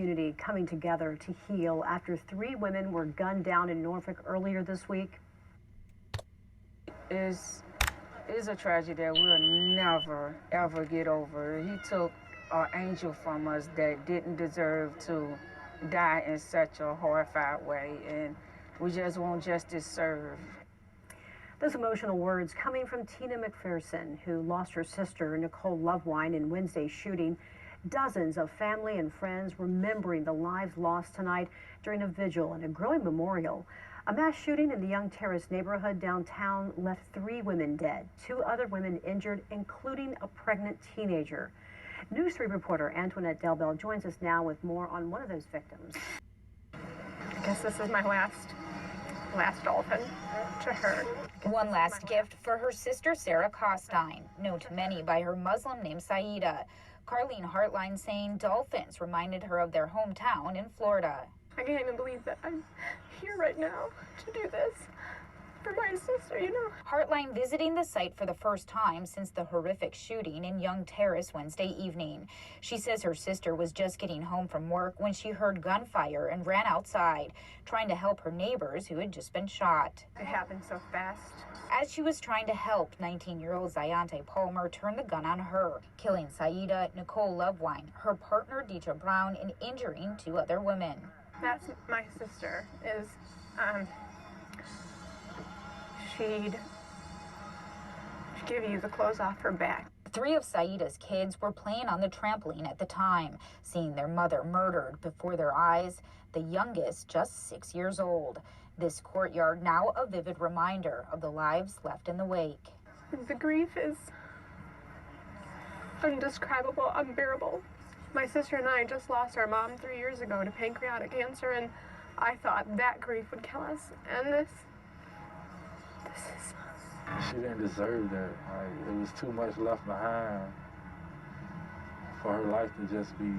community coming together to heal after 3 women were gunned down in Norfolk earlier this week. It's a tragedy that we'll never, ever get over. He took an angel from us that didn't deserve to die in such a horrified way, and we just want justice served. Those emotional words coming from Tina McPherson, who lost her sister, Nicole Lovewine, in Wednesday's shooting. Dozens of family and friends remembering the lives lost tonight during a vigil and a growing memorial. A mass shooting in the Young Terrace neighborhood downtown left 3 women dead, 2 other women injured, including a pregnant teenager. News 3 reporter Antoinette Delbel joins us now with more on one of those victims. I guess this is my last dolphin to her. One last gift for her sister Sarah Costine, known to many by her Muslim name Saida. Carlene Hartline saying dolphins reminded her of their hometown in Florida. I can't even believe that I'm here right now to do this for my sister, you know. Hartline visiting the site for the first time since the horrific shooting in Young Terrace Wednesday evening. She says her sister was just getting home from work when she heard gunfire and ran outside, trying to help her neighbors who had just been shot. It happened so fast. As she was trying to help, 19-year-old Zayante Palmer turned the gun on her, killing Saida Nicole Lovewine, her partner Deidre Brown, and injuring 2 other women. That's my sister. She'd give you the clothes off her back. 3 of Saida's kids were playing on the trampoline at the time, seeing their mother murdered before their eyes, the youngest just 6 years old. This courtyard now a vivid reminder of the lives left in the wake. The grief is indescribable, unbearable. My sister and I just lost our mom 3 years ago to pancreatic cancer, and I thought that grief would kill us. And this is... She didn't deserve that. Like, it was too much left behind for her life to just be,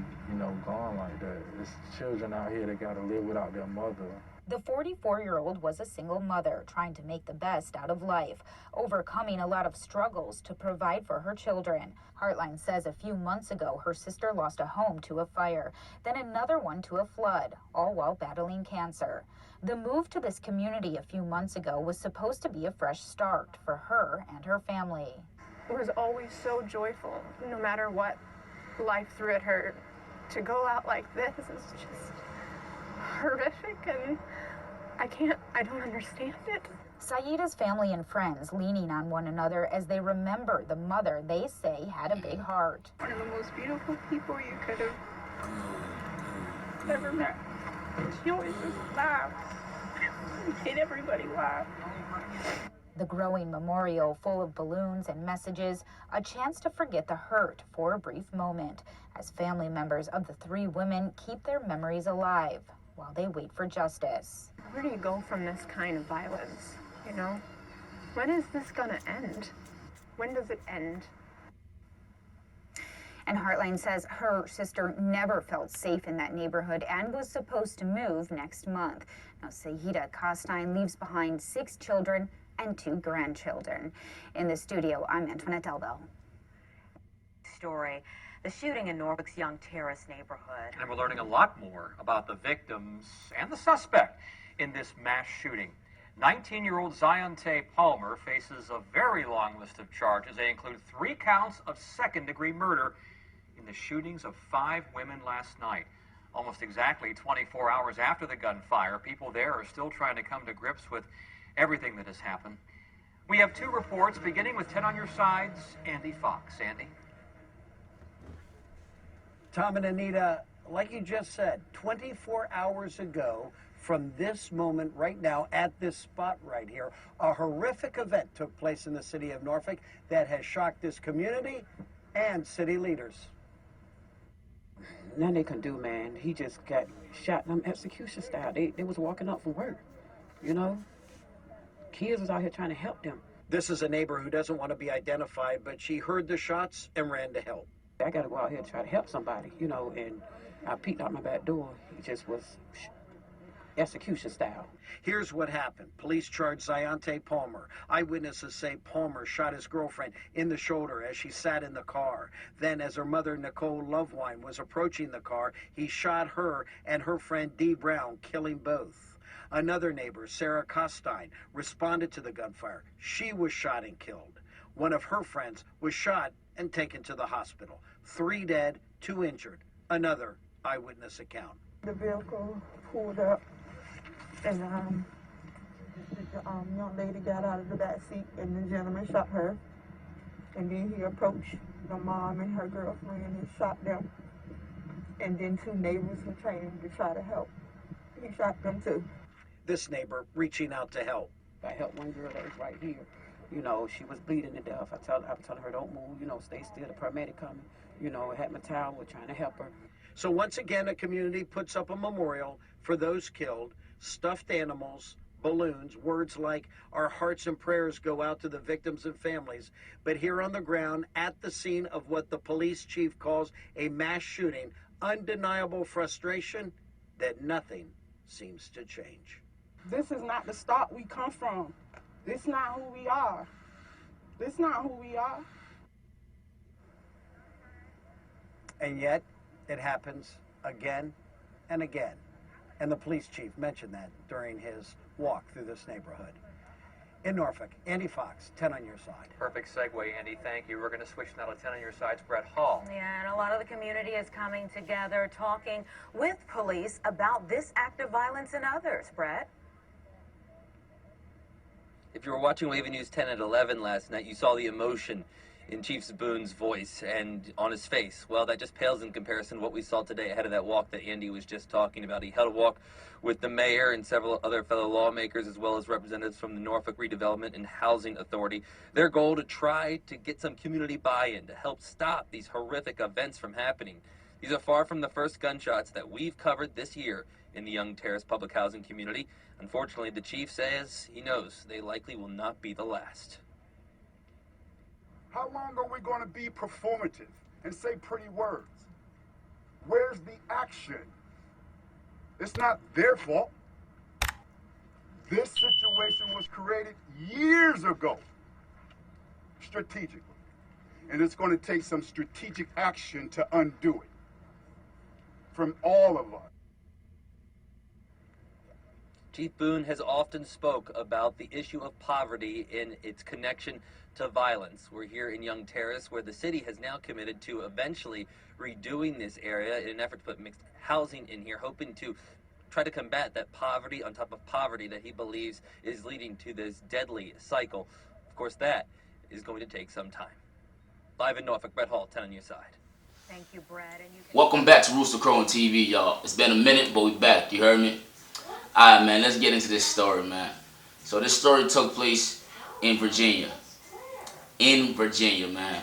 gone like that. There's children out here that got to live without their mother. The 44-year-old was a single mother trying to make the best out of life, overcoming a lot of struggles to provide for her children. Hartline says a few months ago her sister lost a home to a fire, then another one to a flood, all while battling cancer. The move to this community a few months ago was supposed to be a fresh start for her and her family. It was always so joyful, no matter what life threw at her. To go out like this is just horrific, and I don't understand it. Saida's family and friends leaning on one another as they remember the mother they say had a big heart. One of the most beautiful people you could have ever met. She always just laughed, made everybody laugh. The growing memorial full of balloons and messages, a chance to forget the hurt for a brief moment as family members of the 3 women keep their memories alive while they wait for justice. Where do you go from this kind of violence, When is this gonna end? When does it end? And Hartline says her sister never felt safe in that neighborhood and was supposed to move next month. Now, Saida Costine leaves behind 6 children and 2 grandchildren. In the studio, I'm Antoinette Delbel. Story. The shooting in Norfolk's Young Terrace neighborhood. And we're learning a lot more about the victims and the suspect in this mass shooting. 19-year-old Zayante Palmer faces a very long list of charges. They include 3 counts of second-degree murder in the shootings of 5 women last night. Almost exactly 24 hours after the gunfire, people there are still trying to come to grips with everything that has happened. We have 2 reports, beginning with 10 on your sides, Andy Fox. Andy? Tom and Anita, like you just said, 24 hours ago from this moment right now at this spot right here, a horrific event took place in the city of Norfolk that has shocked this community and city leaders. Nothing they can do, man. He just got shot them execution style. They was walking up from work, Kids was out here trying to help them. This is a neighbor who doesn't want to be identified, but she heard the shots and ran to help. I got to go out here and try to help somebody, and I peeked out my back door. He just was execution style. Here's what happened. Police charged Ziante Palmer. Eyewitnesses say Palmer shot his girlfriend in the shoulder as she sat in the car. Then, as her mother, Nicole Lovewine, was approaching the car, he shot her and her friend Dee Brown, killing both. Another neighbor, Sarah Costine, responded to the gunfire. She was shot and killed. One of her friends was shot and taken to the hospital. 3 dead, 2 injured. Another eyewitness account. The vehicle pulled up, and the young lady got out of the back seat, and the gentleman shot her. And then he approached the mom and her girlfriend and shot them. And then 2 neighbors who came to try to help. He shot them too. This neighbor reaching out to help. I helped one girl that was right here. You know, she was bleeding to death. I was telling her, don't move, you know, stay still. The paramedic coming. You know, I had my towel, we're trying to help her. So once again, a community puts up a memorial for those killed, stuffed animals, balloons, words like our hearts and prayers go out to the victims and families. But here on the ground, at the scene of what the police chief calls a mass shooting, undeniable frustration that nothing seems to change. This is not the stock we come from. This is not who we are. This is not who we are. And yet, it happens again and again. And the police chief mentioned that during his walk through this neighborhood. In Norfolk, Andy Fox, 10 on your side. Perfect segue, Andy. Thank you. We're going to switch now to 10 on your side's Brett Hall. Yeah, and a lot of the community is coming together, talking with police about this act of violence and others. Brett? If you were watching Wave News 10 at 11 last night, you saw the emotion in Chief Boone's voice and on his face. Well, that just pales in comparison to what we saw today ahead of that walk that Andy was just talking about. He held a walk with the mayor and several other fellow lawmakers, as well as representatives from the Norfolk Redevelopment and Housing Authority. Their goal to try to get some community buy-in to help stop these horrific events from happening. These are far from the first gunshots that we've covered this year in the Young Terrace public housing community. Unfortunately, the chief says he knows they likely will not be the last. How long are we going to be performative and say pretty words? Where's the action? It's not their fault. This situation was created years ago, strategically. And it's going to take some strategic action to undo it from all of us. Chief Boone has often spoke about the issue of poverty and its connection to violence. We're here in Young Terrace, where the city has now committed to eventually redoing this area in an effort to put mixed housing in here, hoping to try to combat that poverty on top of poverty that he believes is leading to this deadly cycle. Of course, that is going to take some time. Live in Norfolk, Brett Hall, 10 on your side. Thank you, Brett. And you can... Welcome back to Rooster Crow on TV, y'all. It's been a minute, but we back. You heard me? Alright, man, let's get into this story, man. So this story took place in Virginia. In Virginia, man.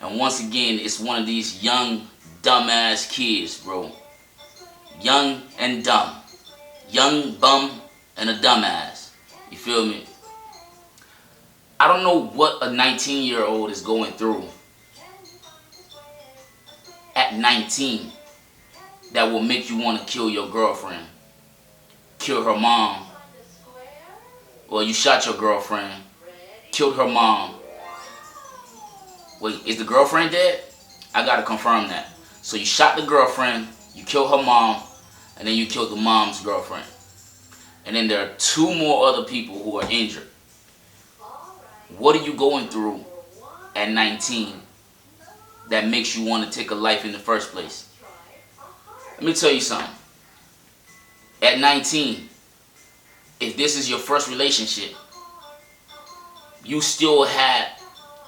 And once again, it's one of these young, dumbass kids, bro. Young and dumb. Young bum and a dumbass. You feel me? I don't know what a 19-year-old is going through at 19 that will make you want to kill your girlfriend. Kill her mom. Well, you shot your girlfriend. Killed her mom. Wait, is the girlfriend dead? I gotta confirm that. So you shot the girlfriend, you killed her mom, and then you killed the mom's girlfriend. And then there are 2 more other people who are injured. What are you going through at 19 that makes you want to take a life in the first place? Let me tell you something. At 19, if this is your first relationship, you still had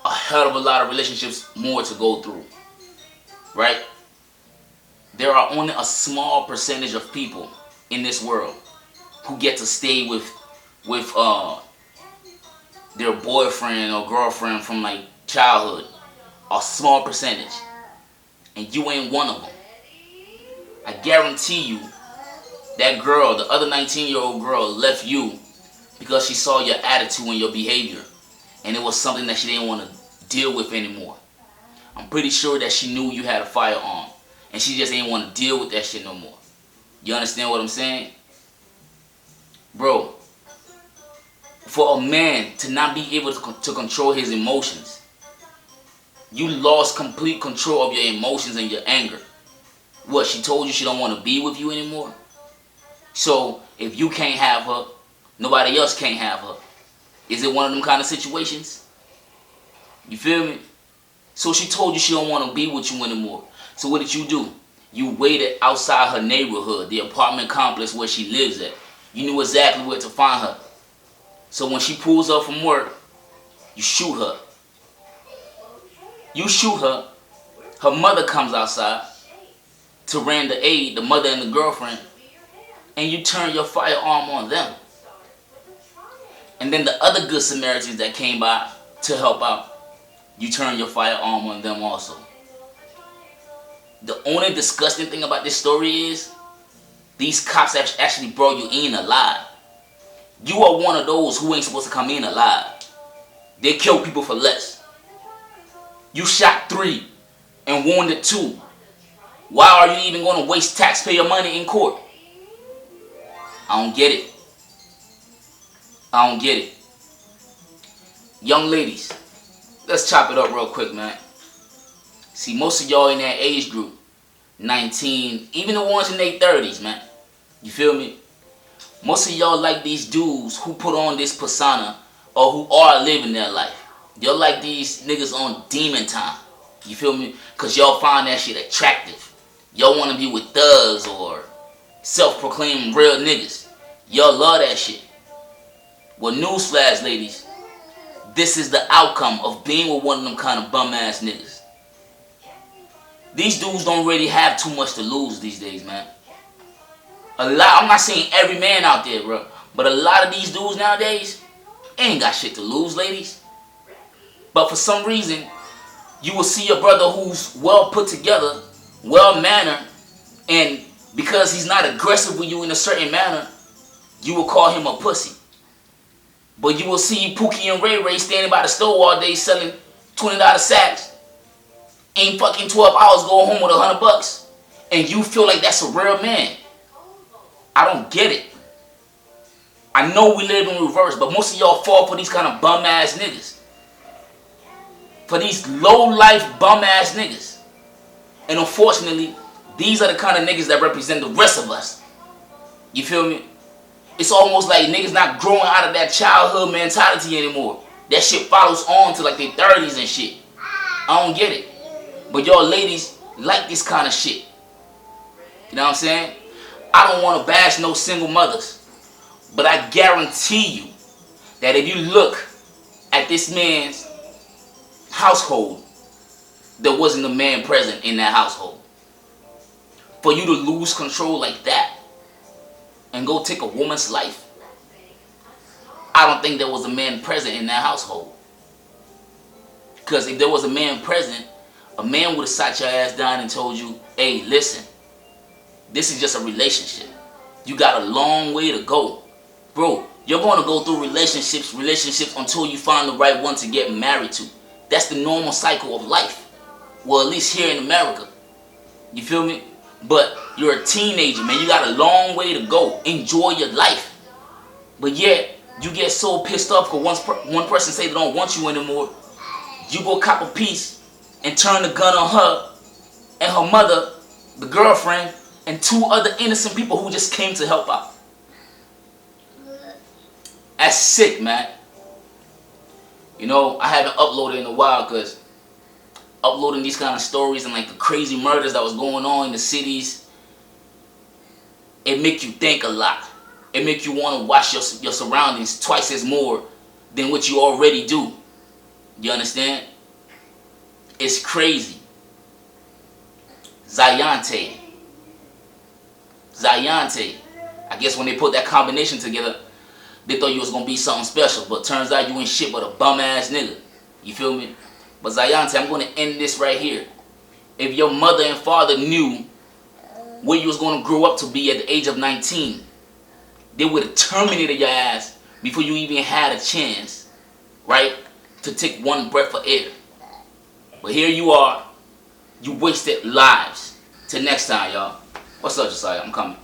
a hell of a lot of relationships more to go through, right? There are only a small percentage of people in this world who get to stay with their boyfriend or girlfriend from like childhood. A small percentage. And you ain't one of them. I guarantee you that girl, the other 19-year-old girl, left you because she saw your attitude and your behavior. And it was something that she didn't want to deal with anymore. I'm pretty sure that she knew you had a firearm. And she just didn't want to deal with that shit no more. You understand what I'm saying? Bro, for a man to not be able to control his emotions, you lost complete control of your emotions and your anger. What, she told you she don't want to be with you anymore? So, if you can't have her, nobody else can't have her. Is it one of them kind of situations? You feel me? So she told you she don't want to be with you anymore. So what did you do? You waited outside her neighborhood, the apartment complex where she lives at. You knew exactly where to find her. So when she pulls up from work, you shoot her. You shoot her. Her mother comes outside to render aid, the mother and the girlfriend, and you turn your firearm on them. And then the other good Samaritans that came by to help out, you turn your firearm on them also. The only disgusting thing about this story is these cops actually brought you in alive. You are one of those who ain't supposed to come in alive. They kill people for less. You shot 3 and wounded 2. Why are you even going to waste taxpayer money in court? I don't get it. I don't get it. Young ladies, let's chop it up real quick, man. See, most of y'all in that age group, 19, even the ones in their 30s, man. You feel me? Most of y'all like these dudes who put on this persona or who are living their life. Y'all like these niggas on demon time. You feel me? Because y'all find that shit attractive. Y'all want to be with thugs or self-proclaimed real niggas. Y'all love that shit. Well, newsflash, ladies. This is the outcome of being with one of them kind of bum-ass niggas. These dudes don't really have too much to lose these days, man. I'm not saying every man out there, bro. But a lot of these dudes nowadays ain't got shit to lose, ladies. But for some reason, you will see a brother who's well put together, well mannered, and because he's not aggressive with you in a certain manner, you will call him a pussy. But you will see Pookie and Ray Ray standing by the store all day selling $20 sacks. Ain't fucking 12 hours, go home with $100. And you feel like that's a real man. I don't get it. I know we live in reverse, but most of y'all fall for these kind of bum ass niggas. For these low life bum ass niggas. And unfortunately, these are the kind of niggas that represent the rest of us. You feel me? It's almost like niggas not growing out of that childhood mentality anymore. That shit follows on to like their 30s and shit. I don't get it. But y'all ladies like this kind of shit. You know what I'm saying? I don't want to bash no single mothers. But I guarantee you that if you look at this man's household, there wasn't a man present in that household. For you to lose control like that and go take a woman's life, I don't think there was a man present in that household. Because if there was a man present, a man would have sat your ass down and told you, hey, listen, this is just a relationship. You got a long way to go. Bro, you're going to go through relationships until you find the right one to get married to. That's the normal cycle of life. Well, at least here in America. You feel me? But you're a teenager, man. You got a long way to go. Enjoy your life. But yet, you get so pissed off because one person say they don't want you anymore. You go cop a piece and turn the gun on her and her mother, the girlfriend, and 2 other innocent people who just came to help out. That's sick, man. You know, I haven't uploaded in a while because uploading these kind of stories and like the crazy murders that was going on in the cities, it make you think a lot. It make you want to watch your surroundings twice as more than what you already do. You understand? It's crazy. Zayante. I guess when they put that combination together, they thought you was going to be something special. But turns out you ain't shit but a bum ass nigga. You feel me? But Zayante, I'm going to end this right here. If your mother and father knew where you was going to grow up to be at the age of 19, they would have terminated your ass before you even had a chance, right, to take one breath of air. But here you are. You wasted lives. Till next time, y'all. What's up, Josiah? I'm coming.